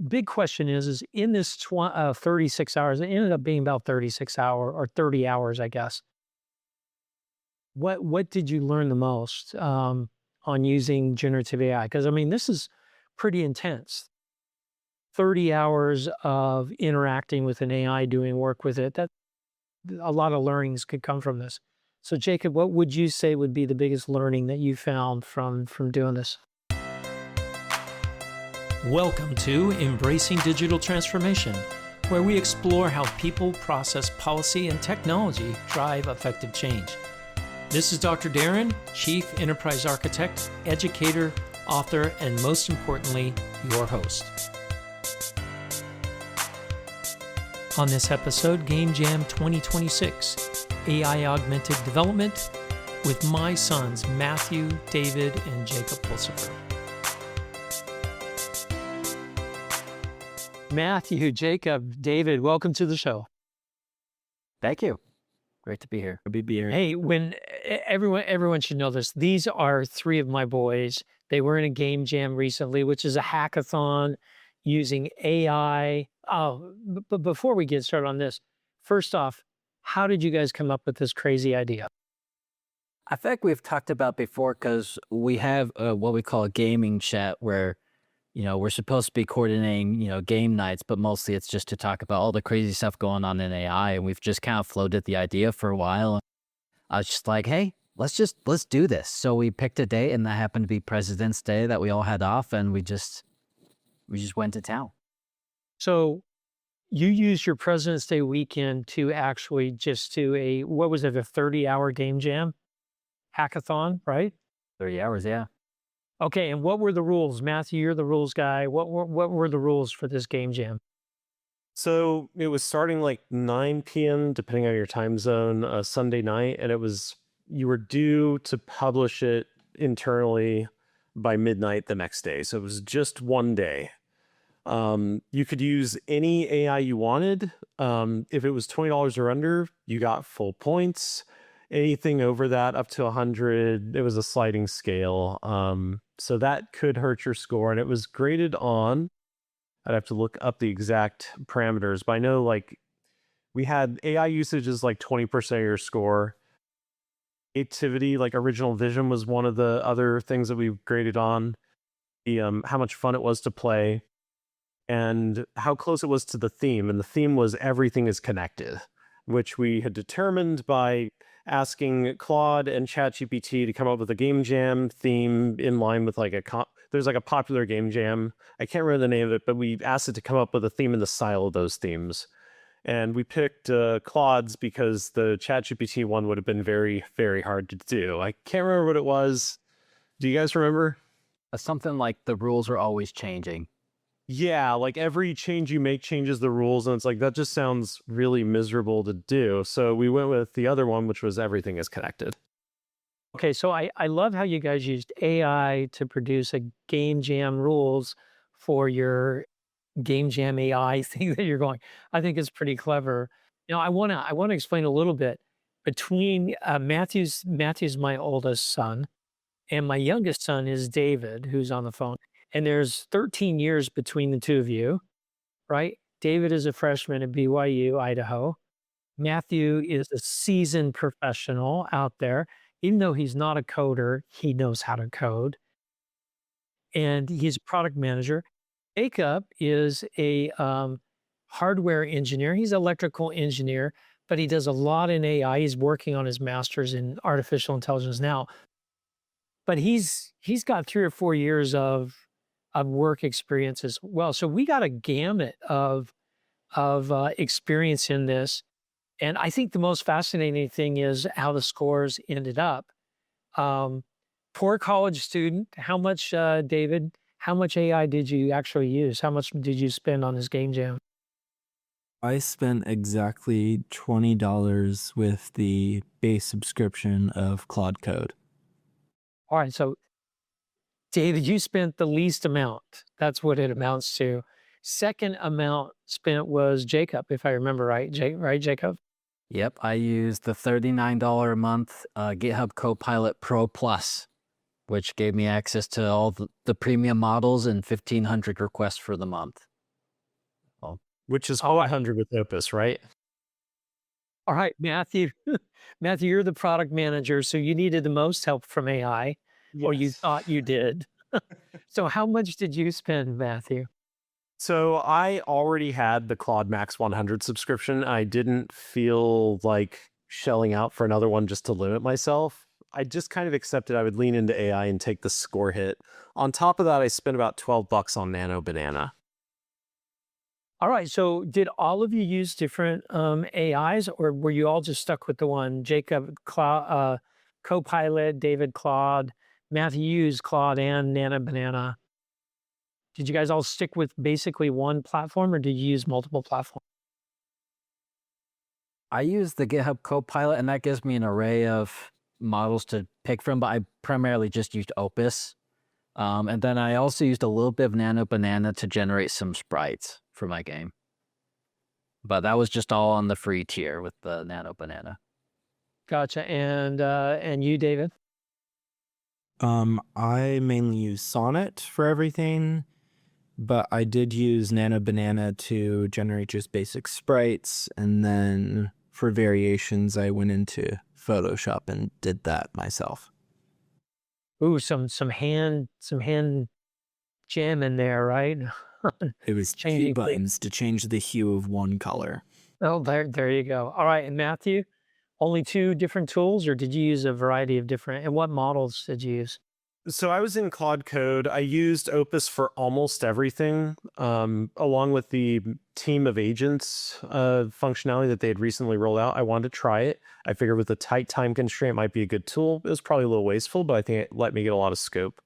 big question is in this 36 hours, it ended up being about 36 hour or 30 hours, I guess. What did you learn the most on using generative AI? Because I mean, this is pretty intense. 30 hours of interacting with an AI, doing work with it. That a lot of learnings could come from this. So, Jacob, what would you say would be the biggest learning that you found from doing this? Welcome to Embracing Digital Transformation, where we explore how people, process, policy, and technology drive effective change. This is Dr. Darren, Chief Enterprise Architect, educator, author, and most importantly, your host. On this episode, Game Jam 2026, AI-Augmented Development, with my sons, Matthew, David, and Jacob Pulsipher. Matthew, Jacob, David, welcome to the show. Thank you. Great to be here. Good to be here. Hey, everyone should know this. These are three of my boys. They were in a game jam recently, which is a hackathon using AI. Oh, but before we get started on this, first off, how did you guys come up with this crazy idea? I think we've talked about before because we have what we call a gaming chat where, we're supposed to be coordinating, game nights, but mostly it's just to talk about all the crazy stuff going on in AI. And we've just kind of floated the idea for a while. I was just like, hey, let's do this. So we picked a date, and that happened to be President's Day that we all had off, and we just went to town. So you used your President's Day weekend to actually just do a 30-hour game jam hackathon, right? 30 hours, yeah. Okay, and what were the rules? Matthew, you're the rules guy. What were the rules for this game jam? So it was starting like 9 p.m., depending on your time zone, Sunday night, and you were due to publish it internally by midnight the next day. So it was just one day. You could use any AI you wanted. If it was $20 or under, you got full points. Anything over that, up to 100, it was a sliding scale. So that could hurt your score, and it was graded on, I'd have to look up the exact parameters, but I know like we had AI usage is like 20% of your score. Creativity, like original vision, was one of the other things that we graded on. The how much fun it was to play, and how close it was to the theme. And the theme was everything is connected, which we had determined by asking Claude and ChatGPT to come up with a game jam theme in line with like there's like a popular game jam. I can't remember the name of it, but we asked it to come up with a theme in the style of those themes. And we picked Claude's because the ChatGPT one would have been very, very hard to do. I can't remember what it was. Do you guys remember? Something like the rules are always changing. Yeah, like every change you make changes the rules, and it's like, that just sounds really miserable to do. So we went with the other one, which was everything is connected. Okay, so I love how you guys used AI to produce a game jam rules for your game jam AI thing that you're going. I think it's pretty clever. I wanna explain a little bit between Matthew's my oldest son, and my youngest son is David, who's on the phone. And there's 13 years between the two of you, right? David is a freshman at BYU, Idaho. Matthew is a seasoned professional out there. Even though he's not a coder, he knows how to code. And he's a product manager. Jacob is a hardware engineer. He's an electrical engineer, but he does a lot in AI. He's working on his master's in artificial intelligence now. But he's got 3 or 4 years of work experience as well. So we got a gamut of experience in this. And I think the most fascinating thing is how the scores ended up. Poor college student, how much, David, how much AI did you actually use? How much did you spend on this game jam? I spent exactly $20 with the base subscription of Claude Code. All right, so David, you spent the least amount. That's what it amounts to. Second amount spent was Jacob, if I remember right. Right, Jacob? Yep, I used the $39 a month GitHub Copilot Pro Plus, which gave me access to all the premium models and 1,500 requests for the month. which is Oh, 100 with Opus, right? all right, Matthew. Matthew, you're the product manager, so you needed the most help from AI, or you Yes. thought you did. So how much did you spend, Matthew? So I already had the Claude Max 100 subscription. I didn't feel like shelling out for another one just to limit myself. I just kind of accepted I would lean into AI and take the score hit. On top of that, I spent about 12 bucks on Nano Banana. All right, so did all of you use different AIs, or were you all just stuck with the one? Jacob, Copilot, David, Claude, Matthew used Claude and Nana Banana. Did you guys all stick with basically one platform, or did you use multiple platforms? I use the GitHub Copilot, and that gives me an array of models to pick from, but I primarily just used Opus. And then I also used a little bit of Nano Banana to generate some sprites for my game. But that was just all on the free tier with the Nano Banana. Gotcha. And you, David? I mainly use Sonnet for everything, but I did use Nano Banana to generate just basic sprites, and then for variations, I went into Photoshop and did that myself. Ooh, some hand jam in there, right? It was two Changing things. buttons to change the hue of one color. Oh, there you go. All right, and Matthew, only two different tools, or did you use a variety of different? And what models did you use? So I was in Claude Code. I used Opus for almost everything, along with the team of agents functionality that they had recently rolled out. I wanted to try it. I figured with a tight time constraint, it might be a good tool. It was probably a little wasteful, but I think it let me get a lot of scope.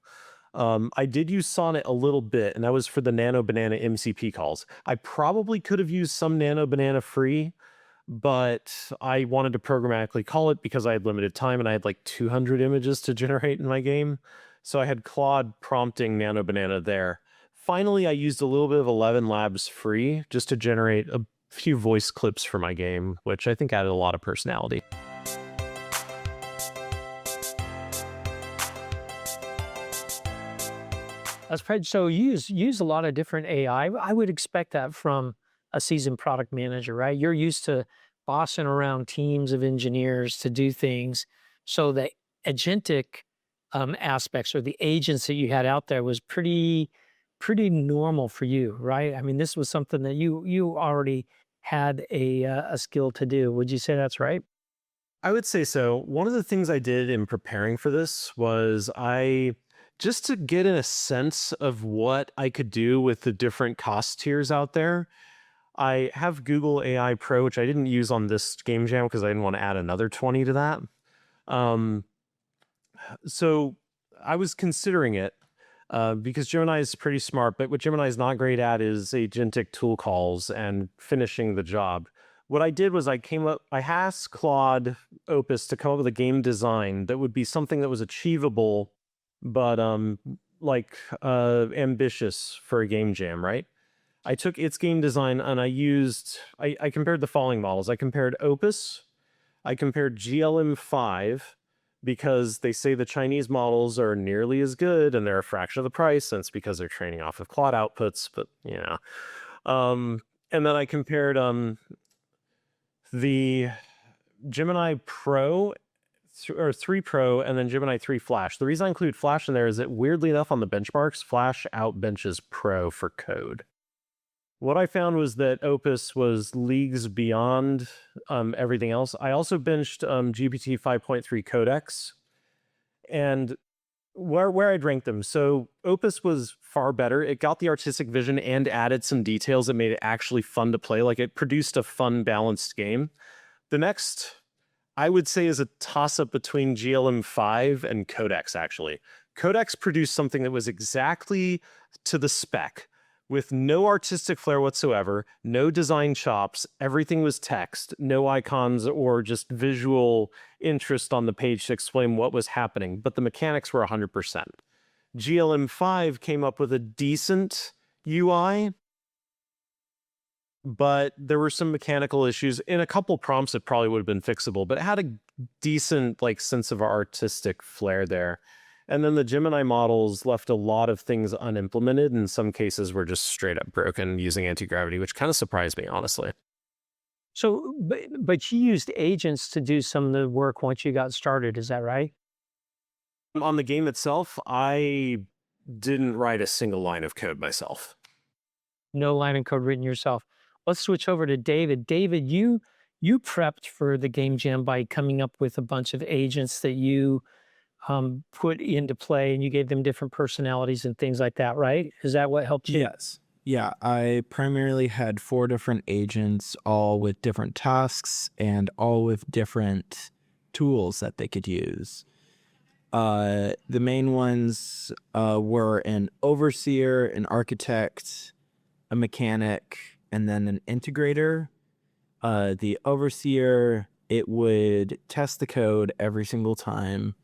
I did use Sonnet a little bit, and that was for the Nano Banana MCP calls. I probably could have used some Nano Banana free, but I wanted to programmatically call it because I had limited time and I had like 200 images to generate in my game. So I had Claude prompting Nano Banana there. Finally, I used a little bit of 11 Labs free just to generate a few voice clips for my game, which I think added a lot of personality. That's pretty. So you use a lot of different AI. I would expect that from a seasoned product manager, right? You're used to bossing around teams of engineers to do things. So the agentic aspects or the agents that you had out there was pretty normal for you, right? I mean, this was something that you already had a skill to do. Would you say that's right? I would say so. One of the things I did in preparing for this was just to get in a sense of what I could do with the different cost tiers out there. I have Google AI Pro, which I didn't use on this game jam because I didn't want to add another 20 to that. So I was considering it because Gemini is pretty smart, but what Gemini is not great at is agentic tool calls and finishing the job. What I did was I asked Claude Opus to come up with a game design that would be something that was achievable, but ambitious for a game jam, right? I took its game design and I compared the following models. I compared Opus, I compared GLM5, because they say the Chinese models are nearly as good and they're a fraction of the price, and it's because they're training off of Claude outputs, but and then I compared the Gemini Pro or 3 Pro and then Gemini 3 Flash. The reason I include Flash in there is that weirdly enough on the benchmarks, Flash outbenches Pro for code. What I found was that Opus was leagues beyond everything else. I also benched GPT 5.3 Codex, and where I'd rank them. So Opus was far better. It got the artistic vision and added some details that made it actually fun to play. Like it produced a fun, balanced game. The next, I would say, is a toss-up between GLM5 and Codex, actually. Codex produced something that was exactly to the spec, with no artistic flair whatsoever, no design chops, everything was text, no icons or just visual interest on the page to explain what was happening, but the mechanics were 100%. GLM5 came up with a decent UI, but there were some mechanical issues. In a couple prompts, it probably would have been fixable, but it had a decent sense of artistic flair there. And then the Gemini models left a lot of things unimplemented. In some cases were just straight up broken using anti-gravity, which kind of surprised me, honestly. So, but you used agents to do some of the work once you got started. Is that right? On the game itself, I didn't write a single line of code myself. No line of code written yourself. Let's switch over to David. David, you prepped for the game jam by coming up with a bunch of agents that you put into play, and you gave them different personalities and things like that, right? Is that what helped you? Yes. Yeah, I primarily had 4 different agents, all with different tasks and all with different tools that they could use. The main ones were an overseer, an architect, a mechanic, and then an integrator. The overseer, it would test the code every single time.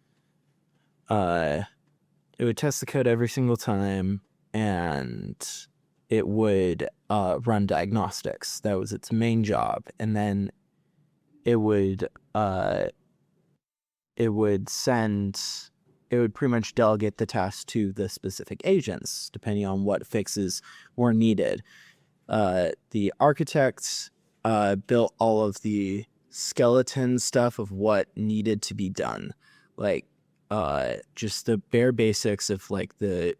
And it would run diagnostics. That was its main job. And then it would pretty much delegate the task to the specific agents, depending on what fixes were needed. The architects built all of the skeleton stuff of what needed to be done, like just the bare basics of like the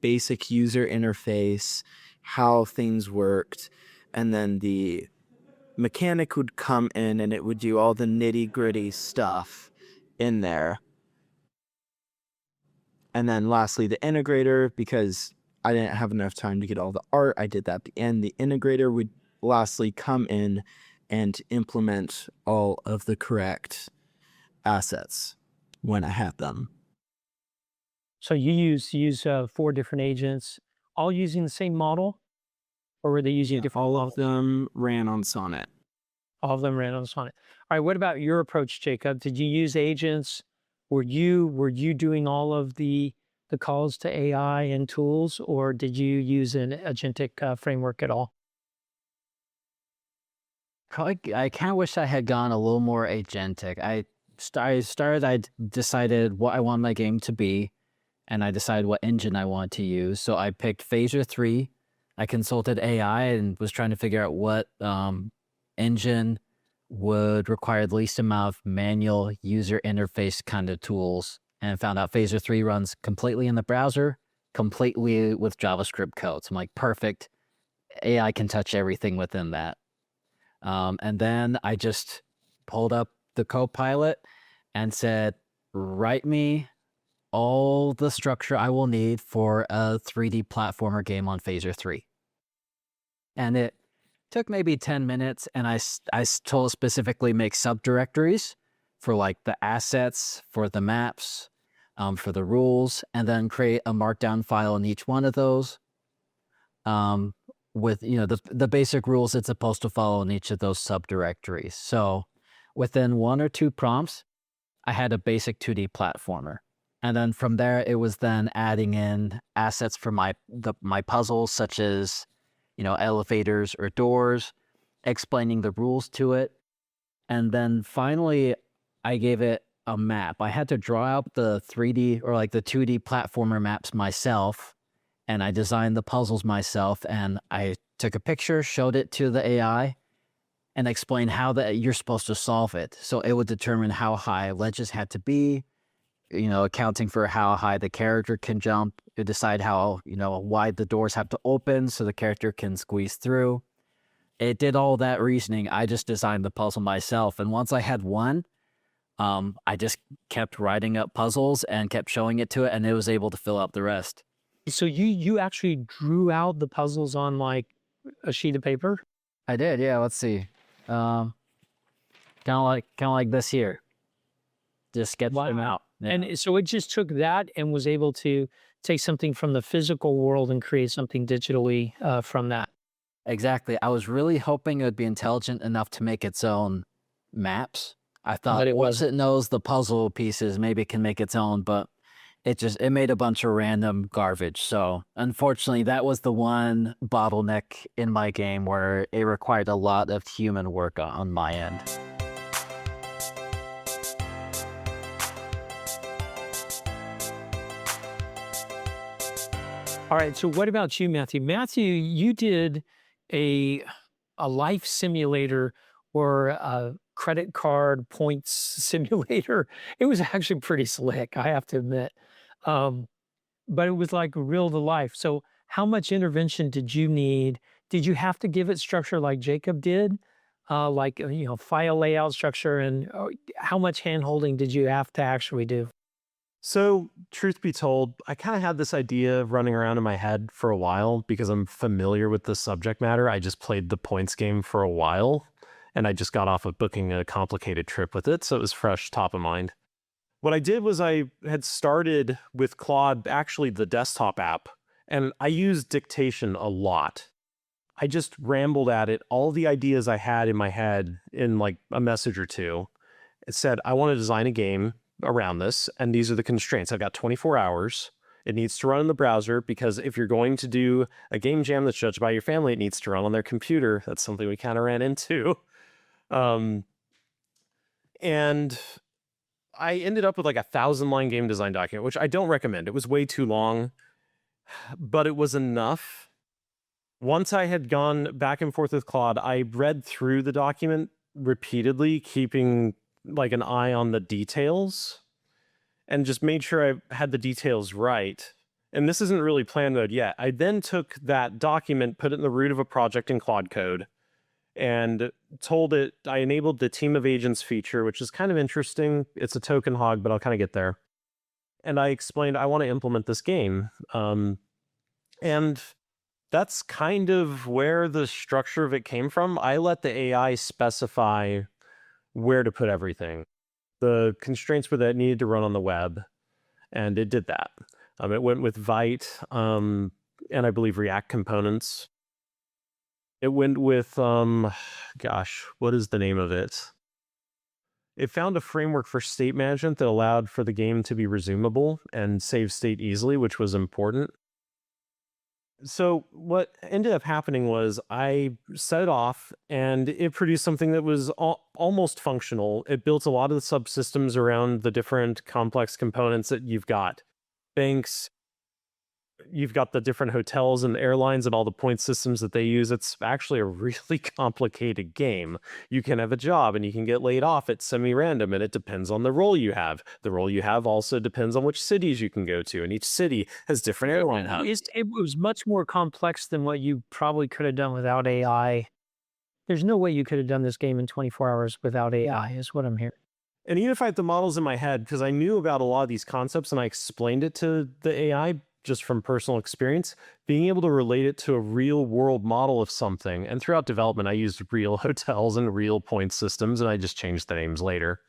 basic user interface, how things worked, and then the mechanic would come in and it would do all the nitty-gritty stuff in there. And then lastly, the integrator, because I didn't have enough time to get all the art, I did that at the end. The integrator would lastly come in and implement all of the correct assets when I had them. So you use 4 different agents, all using the same model, or were they using a different? All of them ran on Sonnet. All of them ran on Sonnet. All right. What about your approach, Jacob? Did you use agents? Were you doing all of the calls to AI and tools, or did you use an agentic framework at all? I kind of wish I had gone a little more agentic. I decided what I want my game to be, and I decided what engine I want to use. So I picked Phaser 3. I consulted AI and was trying to figure out what engine would require the least amount of manual user interface kind of tools, and found out Phaser 3 runs completely in the browser, completely with JavaScript code. So I'm like, perfect. AI can touch everything within that. And then I just pulled up the Copilot and said, write me all the structure I will need for a 3D platformer game on Phaser 3. And it took maybe 10 minutes, and I told specifically make subdirectories for like the assets, for the maps, for the rules, and then create a markdown file in each one of those with the basic rules it's supposed to follow in each of those subdirectories. So within 1 or 2 prompts, I had a basic 2D platformer. And then from there, it was then adding in assets for my puzzles, such as elevators or doors, explaining the rules to it. And then finally, I gave it a map. I had to draw out the 3D or like the 2D platformer maps myself, and I designed the puzzles myself, and I took a picture, showed it to the AI, and explained how you're supposed to solve it. So it would determine how high ledges had to be, accounting for how high the character can jump, to decide how, wide the doors have to open so the character can squeeze through. It did all that reasoning. I just designed the puzzle myself. And once I had one, I just kept writing up puzzles and kept showing it to it, and it was able to fill out the rest. So you actually drew out the puzzles on like a sheet of paper? I did, yeah. Let's see. Kind of like this here. Just sketched them out. Yeah. And so it just took that and was able to take something from the physical world and create something digitally from that. Exactly. I was really hoping it would be intelligent enough to make its own maps. I thought once it knows the puzzle pieces, maybe it can make its own, but it made a bunch of random garbage. So unfortunately, that was the one bottleneck in my game where it required a lot of human work on my end. All right. So what about you, Matthew? Matthew, you did a a life simulator or a credit card points simulator. It was actually pretty slick, I have to admit. Um, but it was like real to life. So how much intervention did you need? Did you have to give it structure like Jacob did? File layout structure and how much hand holding did you have to actually do? So, truth be told, I kind of had this idea running around in my head for a while because I'm familiar with the subject matter. I just played the points game for a while and I just got off of booking a complicated trip with it. So it was fresh, top of mind. What I did was I had started with Claude, actually the desktop app, and I used dictation a lot. I just rambled at it, all the ideas I had in my head in like a message or two. It said, I want to design a game around this, and these are the constraints. I've got 24 hours. It needs to run in the browser because if you're going to do a game jam that's judged by your family, it needs to run on their computer. That's something we kind of ran into. Um, and I ended up with like a 1,000-line game design document, which I don't recommend. It was way too long, but it was enough. Once I had gone back and forth with Claude, I read through the document repeatedly, keeping like an eye on the details and just made sure I had the details right. And this isn't really plan mode yet. I then took that document, put it in the root of a project in Claude Code, and told it I enabled the team of agents feature, which is kind of interesting. It's a token hog, but I'll kind of get there. And I explained I want to implement this game. And that's kind of where the structure of it came from. I let the AI specify where to put everything. The constraints were that it needed to run on the web, and it did that. It went with Vite, and I believe React components. It went with, gosh, what is the name of it? It found a framework for state management that allowed for the game to be resumable and save state easily, which was important. So what ended up happening was I set it off and it produced something that was almost functional. It built a lot of the subsystems around the different complex components that you've got. Banks, you've got the different hotels and airlines and all the point systems that they use. It's actually a really complicated game. You can have a job and you can get laid off at semi-random, and it depends on the role you have. The role you have also depends on which cities you can go to, and each city has different airline hubs. It was much more complex than what you probably could have done without AI. There's no way you could have done this game in 24 hours without AI, is what I'm hearing. And even if I had the models in my head, because I knew about a lot of these concepts and I explained it to the AI just from personal experience, being able to relate it to a real world model of something. And throughout development, I used real hotels and real point systems, and I just changed the names later.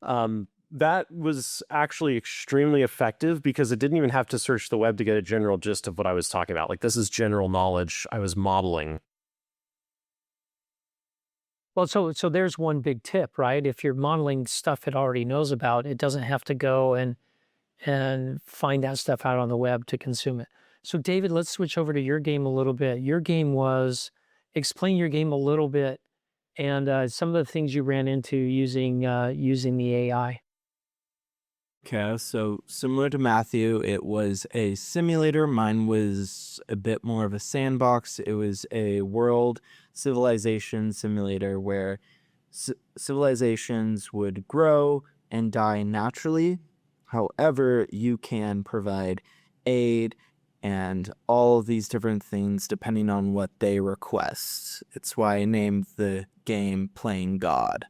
That was actually extremely effective because it didn't even have to search the web to get a general gist of what I was talking about. Like, this is general knowledge I was modeling. Well, so there's one big tip, right? If you're modeling stuff it already knows about, it doesn't have to go and find that stuff out on the web to consume it. So David, let's switch over to your game a little bit. Your game was, explain your game a little bit and some of the things you ran into using the AI. Okay, so similar to Matthew, it was a simulator. Mine was a bit more of a sandbox. It was a world civilization simulator where civilizations would grow and die naturally. However, you can provide aid and all of these different things depending on what they request. It's why I named the game Playing God.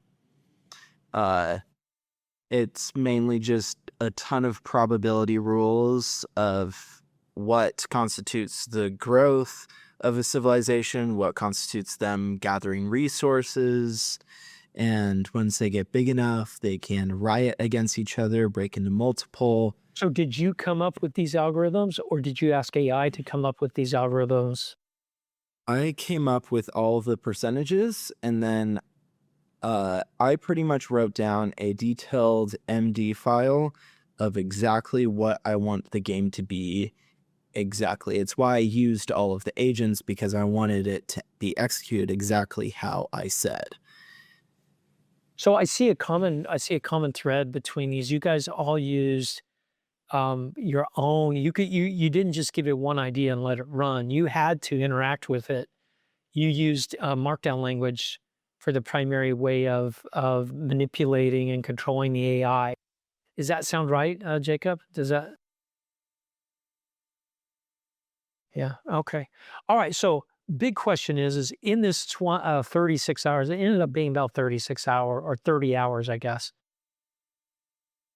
It's mainly just a ton of probability rules of what constitutes the growth of a civilization, what constitutes them gathering resources, and once they get big enough, they can riot against each other, break into multiple. So did you come up with these algorithms or did you ask AI to come up with these algorithms? I came up with all the percentages, and then I pretty much wrote down a detailed MD file of exactly what I want the game to be exactly. It's why I used all of the agents, because I wanted it to be executed exactly how I said. So I see a common thread between these. You guys all used your own. You didn't just give it one idea and let it run. You had to interact with it. You used Markdown language for the primary way of manipulating and controlling the AI. Does that sound right, Jacob? Does that? Yeah. Okay. All right. So big question is in this 36 hours, it ended up being about 36 hour or 30 hours, I guess.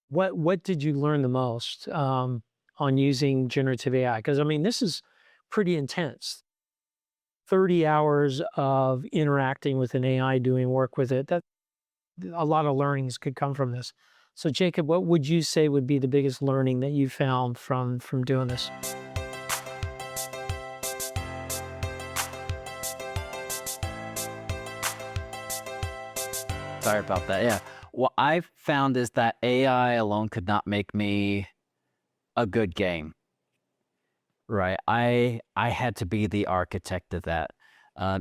What did you learn the most on using generative AI? Because I mean, this is pretty intense. 30 hours of interacting with an AI, doing work with it. That a lot of learnings could come from this. So, Jacob, what would you say would be the biggest learning that you found from doing this? Sorry about that. Yeah. What I found is that AI alone could not make me a good game. Right. I had to be the architect of that.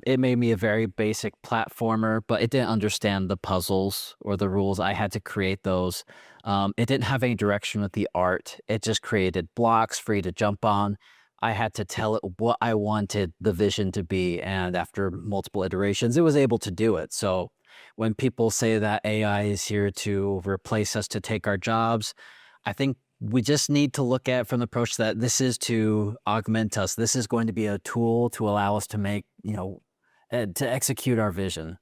It made me a very basic platformer, but it didn't understand the puzzles or the rules. I had to create those. It didn't have any direction with the art. It just created blocks for you to jump on. I had to tell it what I wanted the vision to be, and after multiple iterations, it was able to do it. So when people say that AI is here to replace us, to take our jobs, I think we just need to look at it from the approach that this is to augment us. This is going to be a tool to allow us to make, to execute our vision.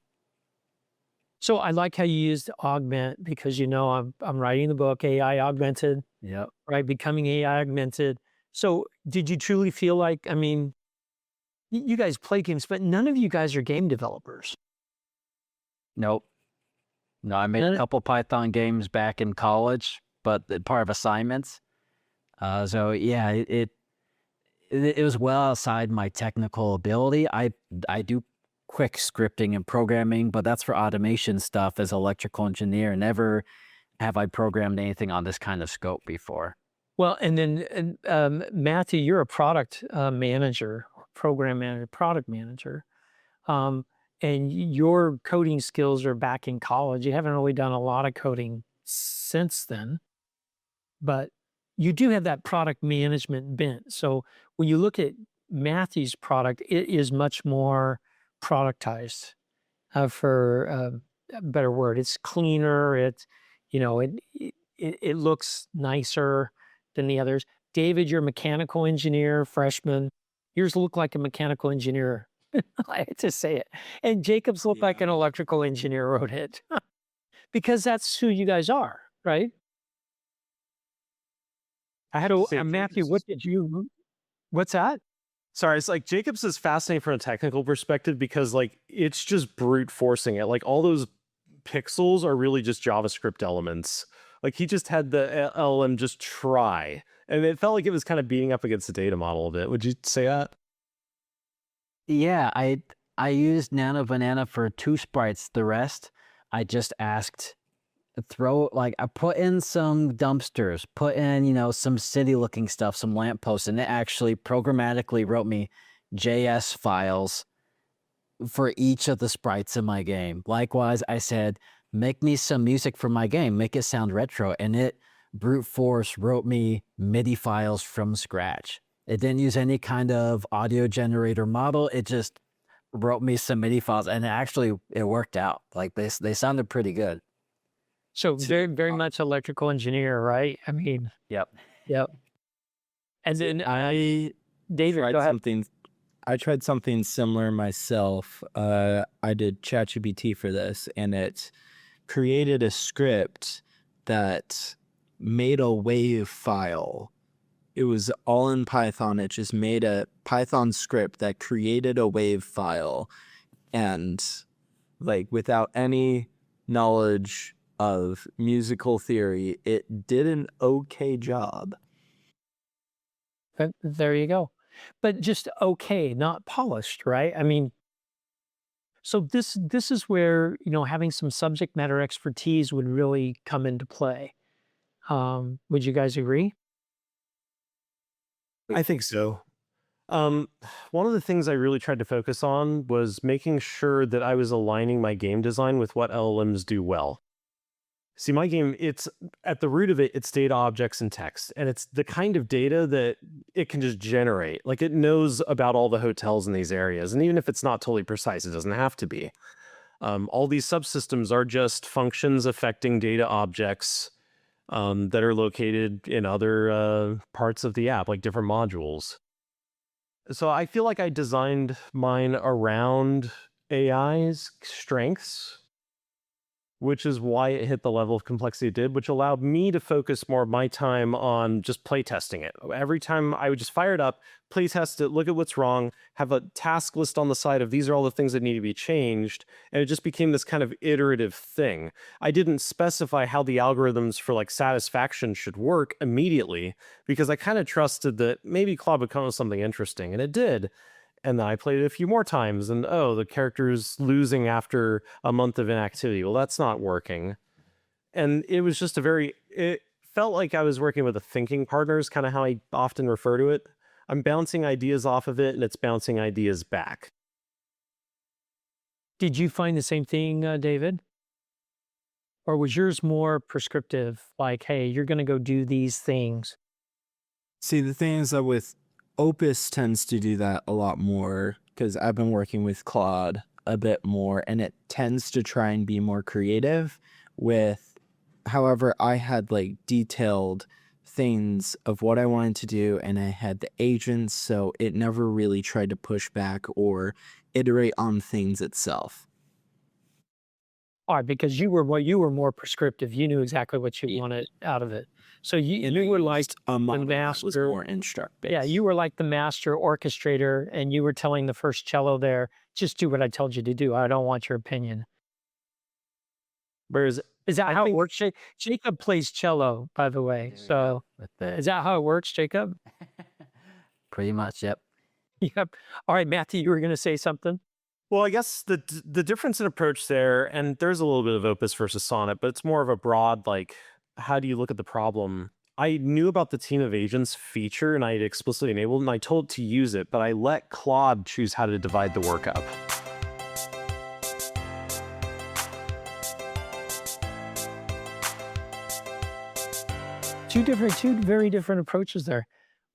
So I like how you used augment because I'm writing the book AI-Augmented, Yep. right? Becoming AI-Augmented. So did you truly feel like, I mean, you guys play games, but none of you guys are game developers. Nope. No, I made None a of- couple Python games back in college, but part of assignments. So yeah, it was well outside my technical ability. I do quick scripting and programming, but that's for automation stuff as an electrical engineer. Never have I programmed anything on this kind of scope before. Well, and then Matthew, you're a product manager, program manager, product manager, um, and your coding skills are back in college. You haven't really done a lot of coding since then, but you do have that product management bent. So when you look at Matthew's product, it is much more productized, for a better word. It's cleaner. It looks nicer than the others. David, you're a mechanical engineer, freshman. Yours look like a mechanical engineer. I hate to say it. And Jacob's look like an electrical engineer wrote it because that's who you guys are, right? I had to say, Matthew, what's that? sorry, it's like Jacobs is fascinating from a technical perspective because like it's just brute forcing it. Like all those pixels are really just JavaScript elements. Like he just had the LLM just try, and it felt like it was kind of beating up against the data model a bit. Would you say that? Yeah, I used Nano Banana for 2 sprites. The rest, I just asked I put in some dumpsters, put in, some city looking stuff, some lampposts, and it actually programmatically wrote me JS files for each of the sprites in my game. Likewise, I said, make me some music for my game, make it sound retro, and it brute force wrote me MIDI files from scratch. It didn't use any kind of audio generator model. It just wrote me some MIDI files, and it worked out. Like they sounded pretty good. So very, very much electrical engineer, right? I mean, Yep. yep. And then David, tried go ahead. something. I tried something similar myself. I did ChatGPT for this, and it created a script that made a wave file. It was all in Python. It just made a Python script that created a wave file, and like without any knowledge of musical theory, it did an okay job. But there you go. But just okay, not polished, right? I mean, so this is where, having some subject matter expertise would really come into play. Would you guys agree? I think so. One of the things I really tried to focus on was making sure that I was aligning my game design with what LLMs do well. See, my game, it's at the root of it, it's data objects and text. And it's the kind of data that it can just generate. Like it knows about all the hotels in these areas. And even if it's not totally precise, it doesn't have to be. All these subsystems are just functions affecting data objects that are located in other parts of the app, like different modules. So I feel like I designed mine around AI's strengths, which is why it hit the level of complexity it did, which allowed me to focus more of my time on just play testing it. Every time I would just fire it up, play test it, look at what's wrong, have a task list on the side of these are all the things that need to be changed. And it just became this kind of iterative thing. I didn't specify how the algorithms for like satisfaction should work immediately because I kind of trusted that maybe Claude would come up with something interesting, and it did. And then I played it a few more times, and oh, the character's losing after a month of inactivity. Well, that's not working. And it was just it felt like I was working with a thinking partner, is kind of how I often refer to it. I'm bouncing ideas off of it, and it's bouncing ideas back. Did you find the same thing, David? Or was yours more prescriptive? Like, hey, you're going to go do these things. See, the thing is that with Opus tends to do that a lot more because I've been working with Claude a bit more, and it tends to try and be more creative with, however, I had like detailed things of what I wanted to do, and I had the agents, so it never really tried to push back or iterate on things itself. All right, because you were more prescriptive. You knew exactly what you wanted out of it. So you were like the master. More instruct-based. Yeah, you were like the master orchestrator, and you were telling the first cello there, just do what I told you to do. I don't want your opinion. Whereas Is that how it works? Jacob plays cello, by the way. So is that how it works, Jacob? Pretty much, yep. Yep. All right, Matthew, you were going to say something? well, I guess the difference in approach there, and there's a little bit of Opus versus Sonnet, but it's more of a broad, like, how do you look at the problem? I knew about the team of agents feature, and I had explicitly enabled, and I told it to use it, but I let Claude choose how to divide the work up. Two very different approaches there.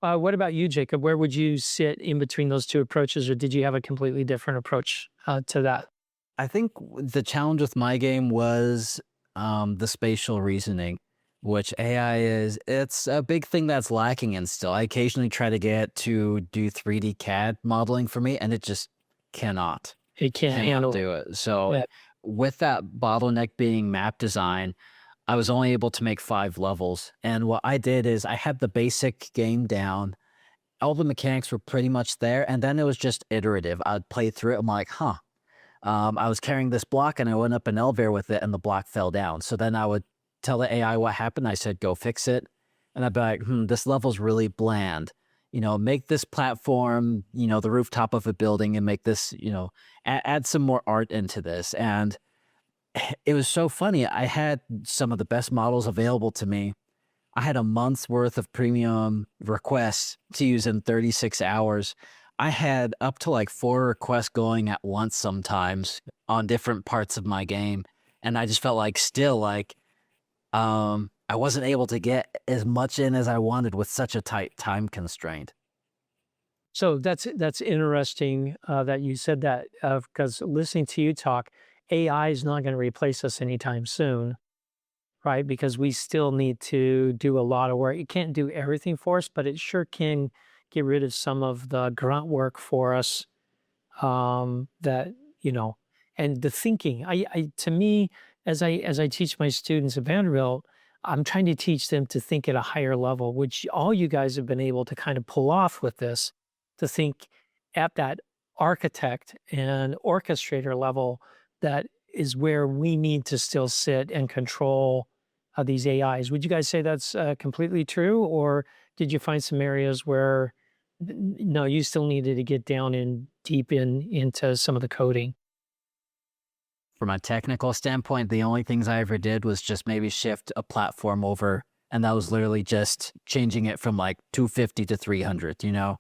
What about you, Jacob? Where would you sit in between those two approaches, or did you have a completely different approach to that? I think the challenge with my game was the spatial reasoning, which AI it's a big thing that's lacking in still. I occasionally try to get it to do 3D CAD modeling for me, and it just cannot. It can't handle do it. So Yeah. with that bottleneck being map design, I was only able to make 5 levels. And what I did is I had the basic game down. All the mechanics were pretty much there. And then it was just iterative. I'd play through it. I'm like, huh. I was carrying this block and I went up an elevator with it and the block fell down. So then I would tell the AI what happened. I said, go fix it. And I'd be like, this level's really bland. You know, make this platform, you know, the rooftop of a building and make this, you know, add some more art into this. And it was so funny. I had some of the best models available to me. I had a month's worth of premium requests to use in 36 hours. I had up to like 4 requests going at once sometimes on different parts of my game. And I just felt like still like I wasn't able to get as much in as I wanted with such a tight time constraint. So that's interesting that you said that, because listening to you talk, AI is not going to replace us anytime soon, right? Because we still need to do a lot of work. It can't do everything for us, but it sure can get rid of some of the grunt work for us. That and the thinking. To me, as I teach my students at Vanderbilt, I'm trying to teach them to think at a higher level, which all you guys have been able to kind of pull off with this, to think at that architect and orchestrator level. That is where we need to still sit and control these AIs. Would you guys say that's completely true, or did you find some areas where no, you still needed to get down in deep into some of the coding? From a technical standpoint, the only things I ever did was just maybe shift a platform over, and that was literally just changing it from like 250 to 300, you know?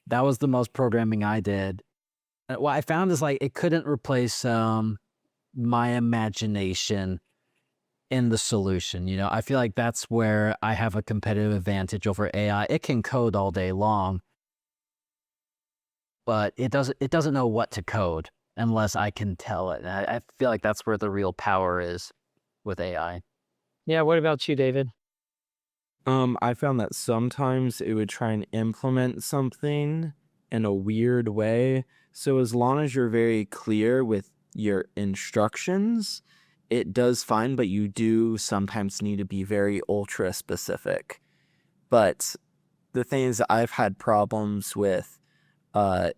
That was the most programming I did. What I found is like it couldn't replace my imagination in the solution. You know, I feel like that's where I have a competitive advantage over AI. It can code all day long, but it doesn't know what to code unless I can tell it. And I feel like that's where the real power is with AI. Yeah, what about you, David? I found that sometimes it would try and implement something in a weird way. So as long as you're very clear with your instructions, it does fine, but you do sometimes need to be very ultra specific. But the thing is, I've had problems with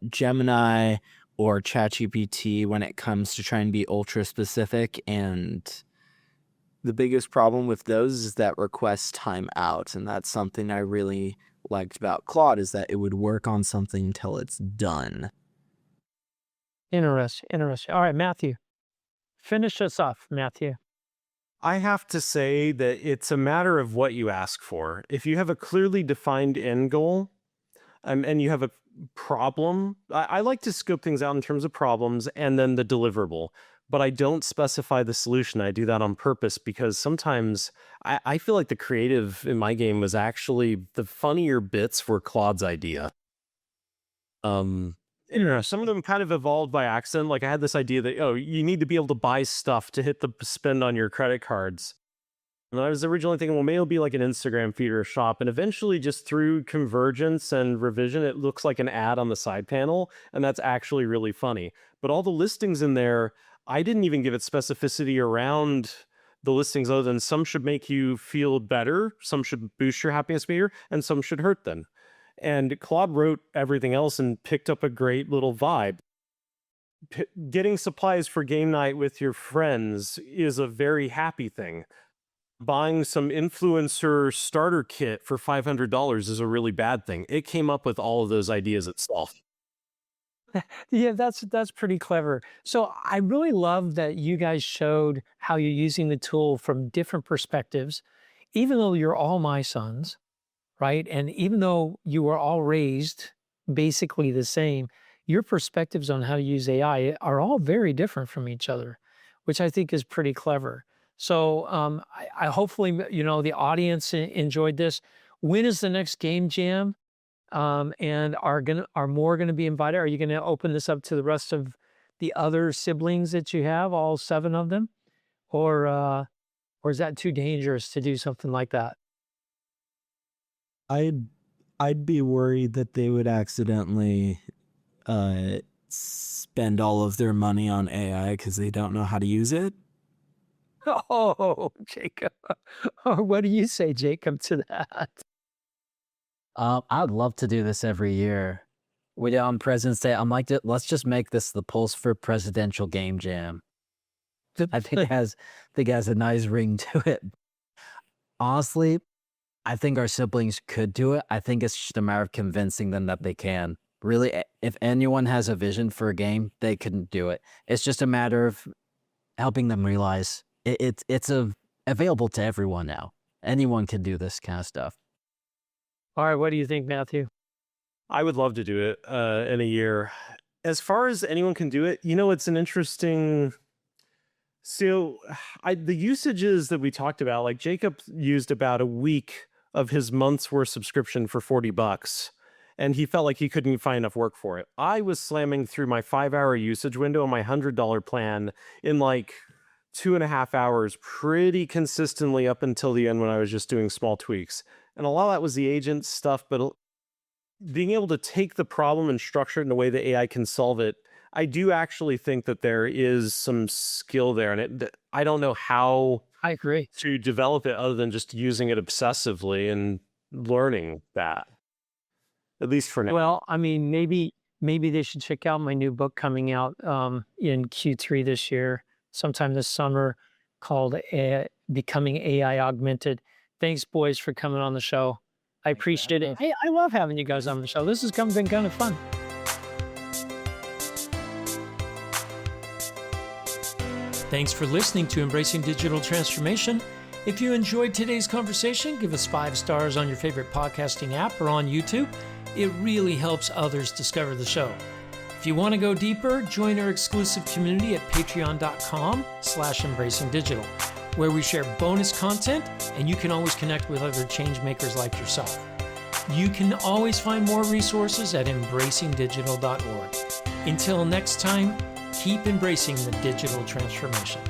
Gemini or ChatGPT when it comes to trying to be ultra specific, and the biggest problem with those is that requests time out, and that's something I really liked about Claude, is that it would work on something until it's done. Interesting, interesting. All right, Matthew. Finish us off, Matthew. I have to say that it's a matter of what you ask for. If you have a clearly defined end goal, and you have a problem, I like to scope things out in terms of problems and then the deliverable, but I don't specify the solution. I do that on purpose because sometimes I feel like the creative in my game was actually the funnier bits were Claude's idea. Some of them kind of evolved by accident. Like I had this idea that, oh, you need to be able to buy stuff to hit the spend on your credit cards. And I was originally thinking, well, maybe it'll be like an Instagram feed or a shop. And eventually, just through convergence and revision, it looks like an ad on the side panel. And that's actually really funny. But all the listings in there, I didn't even give it specificity around the listings other than some should make you feel better, some should boost your happiness meter, and some should hurt them. And Claude wrote everything else and picked up a great little vibe. Getting supplies for game night with your friends is a very happy thing. Buying some influencer starter kit for $500 is a really bad thing. It came up with all of those ideas itself. Yeah, that's pretty clever. So I really love that you guys showed how you're using the tool from different perspectives, even though you're all my sons, right? And even though you were all raised basically the same, your perspectives on how to use AI are all very different from each other, which I think is pretty clever. So I hopefully, the audience enjoyed this. When is the next game jam? And are more gonna be invited? Are you gonna open this up to the rest of the other siblings that you have, all 7 of them? Or is that too dangerous to do something like that? I'd be worried that they would accidentally spend all of their money on AI because they don't know how to use it. Oh, Jacob. Or what do you say, Jacob, to that? I'd love to do this every year. We did on President's Day. I'm like, let's just make this the Pulsipher Presidential Game Jam. I think it has a nice ring to it. Honestly, I think our siblings could do it. I think it's just a matter of convincing them that they can. Really, if anyone has a vision for a game, they can do it. It's just a matter of helping them realize it's available to everyone now. Anyone can do this kind of stuff. All right, what do you think, Matthew? I would love to do it in a year. As far as anyone can do it, it's an interesting. So, the usages that we talked about, like Jacob used about a week of his month's worth subscription for $40, and he felt like he couldn't find enough work for it. I was slamming through my 5-hour usage window on my $100 plan in like 2.5 hours pretty consistently up until the end when I was just doing small tweaks. And a lot of that was the agent stuff, but being able to take the problem and structure it in a way that AI can solve it, I do actually think that there is some skill there. And I don't know how I agree to develop it other than just using it obsessively and learning that, at least for now. Well, I mean, maybe they should check out my new book coming out in Q3 this year, sometime this summer, called Becoming AI-Augmented. Thanks, boys, for coming on the show. I appreciate it. Hey, I love having you guys on the show. This has been kind of fun. Thanks for listening to Embracing Digital Transformation. If you enjoyed today's conversation, give us 5 stars on your favorite podcasting app or on YouTube. It really helps others discover the show. If you want to go deeper, join our exclusive community at patreon.com/embracingdigital. where we share bonus content and you can always connect with other change makers like yourself. You can always find more resources at embracingdigital.org. Until next time, keep embracing the digital transformation.